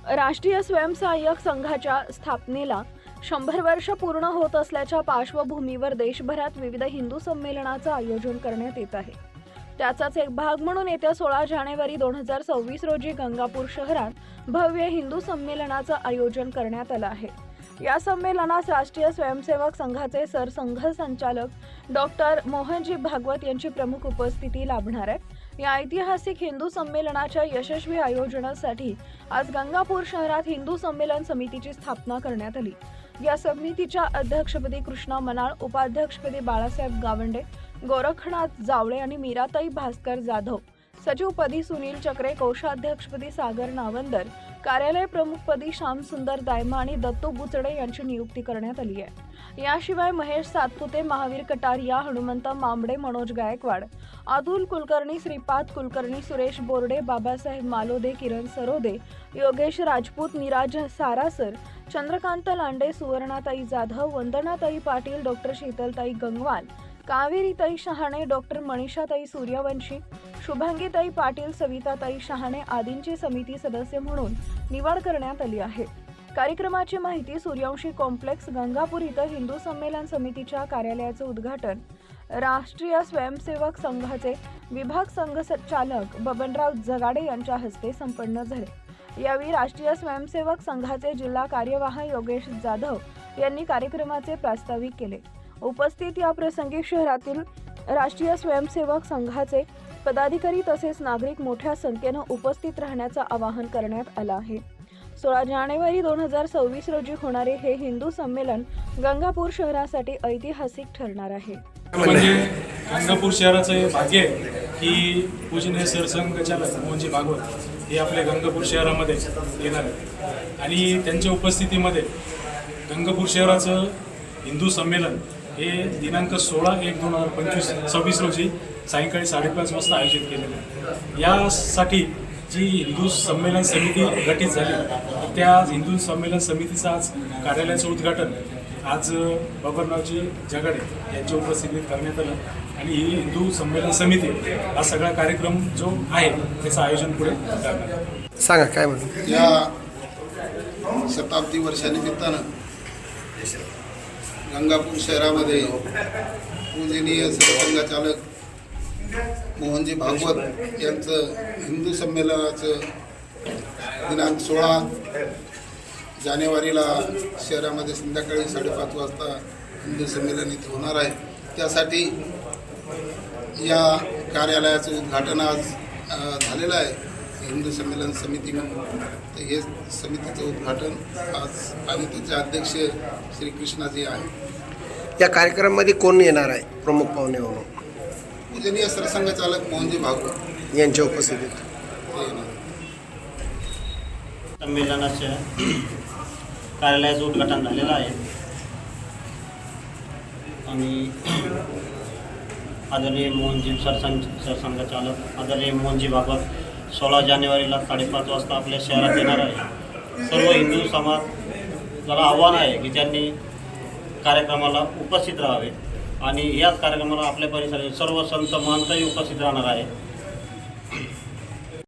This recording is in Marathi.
राष्ट्रीय स्वयंसहाय्यक संघाच्या स्थापनेला 100 वर्ष पूर्ण होत असल्याच्या पार्श्वभूमीवर देशभरात विविध हिंदू संमेलनाचं आयोजन करण्यात येत आहे। त्याचाच एक भाग म्हणून येत्या 16 जानेवारी 2026 रोजी गंगापूर शहरात भव्य हिंदू संमेलनाचं आयोजन करण्यात आलं आहे। या संमेलनास राष्ट्रीय स्वयंसेवक संघाचे सरसंघ संचालक डॉक्टर मोहनजी भागवत यांची प्रमुख उपस्थिती लाभणार आहे। या ऐतिहासिक हिंदू संमेलनाच्या यशस्वी आयोजनासाठी आज गंगापूर शहरात हिंदू संमेलन समितीची स्थापना करण्यात आली। या समितीच्या अध्यक्षपदी कृष्णा मनाळ, उपाध्यक्षपदी बाळासाहेब गावंडे, गोरखनाथ जावळे आणि मीराताई भास्कर जाधव, सचिवपदी सुनील चक्रे, कोषाध्यक्षपदी सागर नावंदर, कार्यालय प्रमुखपदी श्यामसुंदर दायमा आणि दत्तू बुचडे यांची नियुक्ती करण्यात आली आहे। याशिवाय महेश सातपुते, महावीर कटारिया, हनुमंत मांबडे, मनोज गायकवाड, अतुल कुलकर्णी, श्रीपाद कुलकर्णी, सुरेश बोर्डे, बाबासाहेब मालोदे, किरण सरोदे, योगेश राजपूत, निराज सारासर, चंद्रकांत लांडे, सुवर्णाताई जाधव, वंदनाताई पाटील, डॉक्टर शीतलताई गंगवाल, कावेरीताई शहाणे, डॉक्टर मनीषाताई सूर्यवंशी, शुभांगीताई पाटील, सविताताई शहाणे आदींची समिती सदस्य म्हणून निवड करण्यात आली आहे। कार्यक्रमाची माहिती सूर्यवंशी कॉम्प्लेक्स गंगापूर इथं हिंदू संमेलन समितीच्या कार्यालयाचं उद्घाटन राष्ट्रीय स्वयंसेवक संघाचे विभाग संघचालक बबनराव जगाडे यांच्या हस्ते संपन्न झाले। यावेळी राष्ट्रीय स्वयंसेवक संघाचे जिल्हा कार्यवाह योगेश जाधव यांनी कार्यक्रमाचे प्रास्ताविक केले। उपस्थित या प्रसंगी शहरातील राष्ट्रीय स्वयंसेवक संघाचे पदाधिकारी तसेच नागरिक मोठ्या संख्येने उपस्थित राहण्याचं आवाहन करण्यात आलं आहे। 16 जानेवारी 2026 रोजी होणारे हे हिंदू संमेलन गंगापूर शहरासाठी ऐतिहासिक ठरणार आहे। म्हणजे गंगापूर शहराचं भाग्य आहे की पूजनीय सरसंघचालक मोहनजी भागवत हे आपल्या गंगापूर शहरामध्ये येणार आहेत आणि त्यांच्या उपस्थितीमध्ये गंगापूर शहराचं हिंदू संमेलन हे दिनांक 16/1/2026 रोजी सायंकाळी 5:30 वाजता आयोजित केलेलं आहे। यासाठी जी हिंदू संमेलन समिती गठीत झाली त्या हिंदू संमेलन समितीचं आज कार्यालयाचं उद्घाटन आज बबनरावजी जगाडे यांच्या उपस्थितीत करण्यात आलं आणि ही हिंदू संमेलन समिती हा सगळा कार्यक्रम जो आहे त्याचं आयोजन पुढे करणार। सांगा काय म्हणतो या शताब्दी वर्षानिमित्तानं गंगापूर शहरामध्ये पूजनीय सरसंघचालक मोहनजी भागवत यांचं हिंदू संमेलनाचं दिनांक 16 जानेवारीला शहरामध्ये संध्याकाळी 5:30 वाजता हिंदू संमेलन इथे होणार आहे। त्यासाठी या कार्यालयाचं उद्घाटन आज झालेलं आहे हिंदू संमेलन समिती म्हणून। तर हे समितीचं उद्घाटन आज आणि त्याचे अध्यक्ष श्री कृष्णाजी आहे। या कार्यक्रमामध्ये कोण येणार आहे प्रमुख पाहुणे म्हणून? पूजनीय सरसंघचालक मोहनजी भागवत यांच्या उपस्थितीत हे येणार। संमेलनाच्या कार्यालयाचं उद्घाटन झालेलं आहे आणि आदरणीय मोहनजी सरसंघचालक आदरणीय मोहनजी भागवत 16 जानेवारीला 5:30 वाजता आपल्या शहरात येणार आहे। सर्व हिंदू समाजाला आव्हान आहे की त्यांनी कार्यक्रमाला उपस्थित राहावे आणि याच कार्यक्रमाला आपल्या परिसरातील सर्व संत महंतही उपस्थित राहणार आहे।